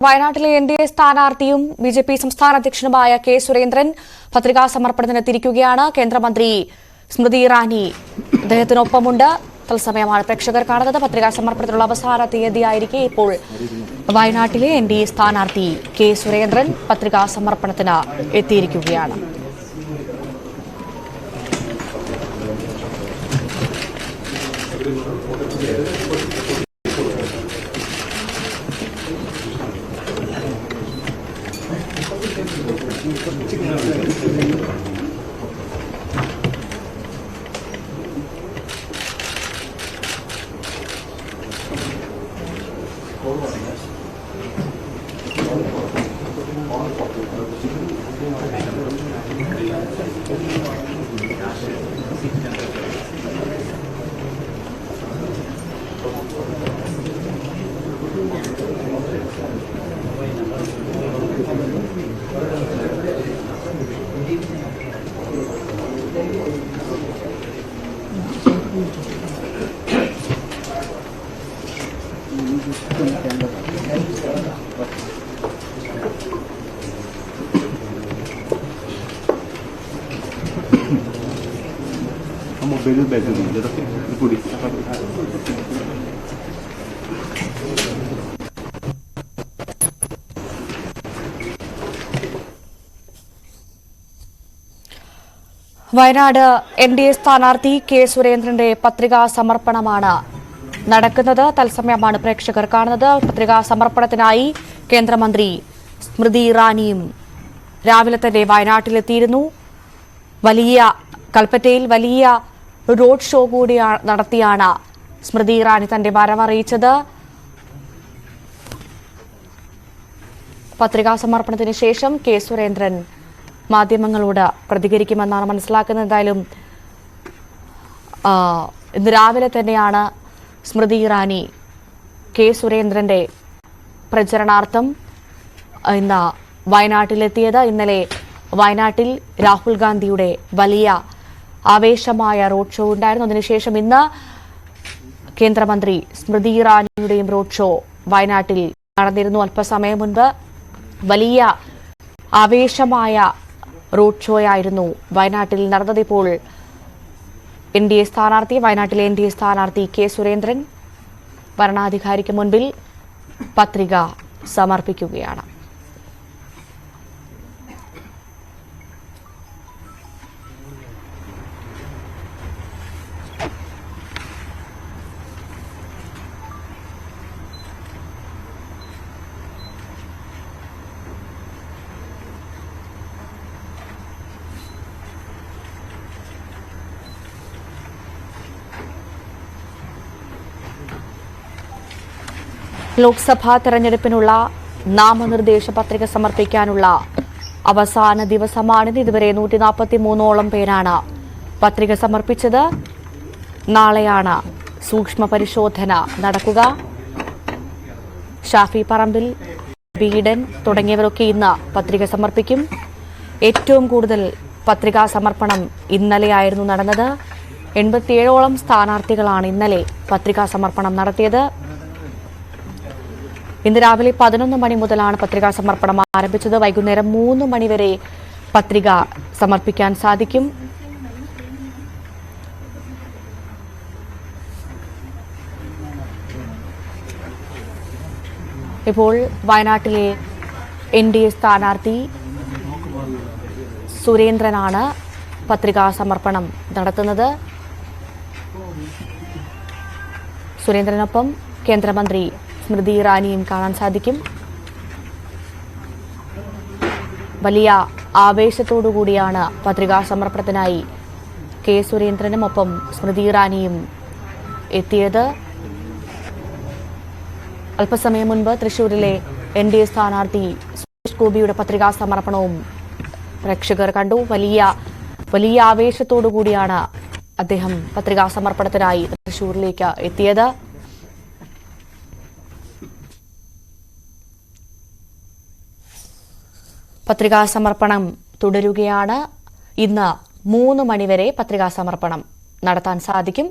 വയനാട്ടിലെ എൻഡിഎ സ്ഥാനാർത്ഥിയും ബിജെപി സംസ്ഥാന അധ്യക്ഷനുമായ കെ സുരേന്ദ്രൻ പത്രികാ സമർപ്പണത്തിന് തിരിക്കുകയാണ്. കേന്ദ്രമന്ത്രി സ്മൃതി ഇറാനി അദ്ദേഹത്തിനൊപ്പമുണ്ട്. തത്സമയമാണ് പ്രേക്ഷകർ കാണുന്നത്. പത്രികാ സമർപ്പണത്തിനുള്ള അവസാന തീയതിയായിരിക്കെ ഇപ്പോൾ വയനാട്ടിലെ എൻഡിഎ സ്ഥാനാർത്ഥി കെ സുരേന്ദ്രൻ പത്രികാ സമർപ്പണത്തിന് എത്തിയിരിക്കുകയാണ്. Mobil baju dia tapi kulit apa Wayanad NDA സ്ഥാനാർത്ഥി കെ സുരേന്ദ്രന്റെ പത്രികാ സമർപ്പണമാണ് നടക്കുന്നത്. തത്സമയമാണ് പ്രേക്ഷകർ കാണുന്നത്. പത്രികാ സമർപ്പണത്തിനായി കേന്ദ്രമന്ത്രി സ്മൃതി ഇറാനിയും രാവിലെ തന്നെ വയനാട്ടിലെത്തിയിരുന്നു. കൽപ്പറ്റയിൽ വലിയ റോഡ് ഷോ കൂടി നടത്തിയാണ് സ്മൃതി ഇറാനി തന്റെ വരവറിയിച്ചത്. പത്രികാ സമർപ്പണത്തിന് ശേഷം കെ സുരേന്ദ്രൻ മാധ്യമങ്ങളോട് പ്രതികരിക്കുമെന്നാണ് മനസ്സിലാക്കുന്നത്. എന്തായാലും ഇന്ന് രാവിലെ തന്നെയാണ് സ്മൃതി ഇറാനി കെ സുരേന്ദ്രന്റെ പ്രചരണാർത്ഥം ഇന്ന് വയനാട്ടിലെത്തിയത്. ഇന്നലെ വയനാട്ടിൽ രാഹുൽ ഗാന്ധിയുടെ വലിയ ആവേശമായ റോഡ് ഷോ ഉണ്ടായിരുന്നു. അതിനുശേഷം ഇന്ന് കേന്ദ്രമന്ത്രി സ്മൃതി ഇറാനിയുടെയും റോഡ് ഷോ വയനാട്ടിൽ നടന്നിരുന്നു. അല്പസമയം മുൻപ് വലിയ ആവേശമായ റോഡ് ഷോയായിരുന്നു വയനാട്ടിൽ നടന്നത്. ഇപ്പോൾ വയനാട്ടിലെ എൻഡിഎ സ്ഥാനാർത്ഥി കെ സുരേന്ദ്രൻ വരണാധികാരിക്ക് മുൻപിൽ പത്രിക സമർപ്പിക്കുകയാണ്. ലോക്സഭാ തെരഞ്ഞെടുപ്പിനുള്ള നാമനിർദ്ദേശ പത്രിക സമർപ്പിക്കാനുള്ള അവസാന ദിവസമാണിത്. ഇതുവരെ 143ഓളം പേരാണ് പത്രിക സമർപ്പിച്ചത്. നാളെയാണ് സൂക്ഷ്മ പരിശോധന നടക്കുക. ഷാഫി പറമ്പിൽ, ബീഡൻ തുടങ്ങിയവരൊക്കെ ഇന്ന് പത്രിക സമർപ്പിക്കും. ഏറ്റവും കൂടുതൽ പത്രികാ സമർപ്പണം ഇന്നലെയായിരുന്നു നടന്നത്. 87ഓളം സ്ഥാനാർത്ഥികളാണ് ഇന്നലെ പത്രികാ സമർപ്പണം നടത്തിയത്. ഇന്ന് രാവിലെ 11 മണി മുതലാണ് പത്രികാ സമർപ്പണം ആരംഭിച്ചത്. വൈകുന്നേരം 3 മണി വരെ പത്രിക സമർപ്പിക്കാൻ സാധിക്കും. ഇപ്പോൾ വയനാട്ടിലെ എൻഡിഎ സ്ഥാനാർത്ഥി സുരേന്ദ്രനാണ് പത്രികാ സമർപ്പണം നടത്തുന്നത്. സുരേന്ദ്രനൊപ്പം കേന്ദ്രമന്ത്രി സ്മൃതി ഇറാനിയും കാണാൻ സാധിക്കും. വലിയ ആവേശത്തോടുകൂടിയാണ് പത്രികാ സമർപ്പണത്തിനായി കെ സുരേന്ദ്രനും ഒപ്പം സ്മൃതി ഇറാനിയും എത്തിയത്. അല്പസമയം മുൻപ് തൃശൂരിലെ എൻഡിഎ സ്ഥാനാർത്ഥി സുരേഷ് ഗോപിയുടെ പത്രികാ സമർപ്പണവും പ്രേക്ഷകർ കണ്ടു. വലിയ ആവേശത്തോടുകൂടിയാണ് അദ്ദേഹം പത്രികാ സമർപ്പണത്തിനായി തൃശൂരിലേക്ക് എത്തിയത്. പത്രികാ സമർപ്പണം തുടരുകയാണ്. ഇന്ന് 3 മണിവരെ പത്രികാ സമർപ്പണം നടത്താൻ സാധിക്കും.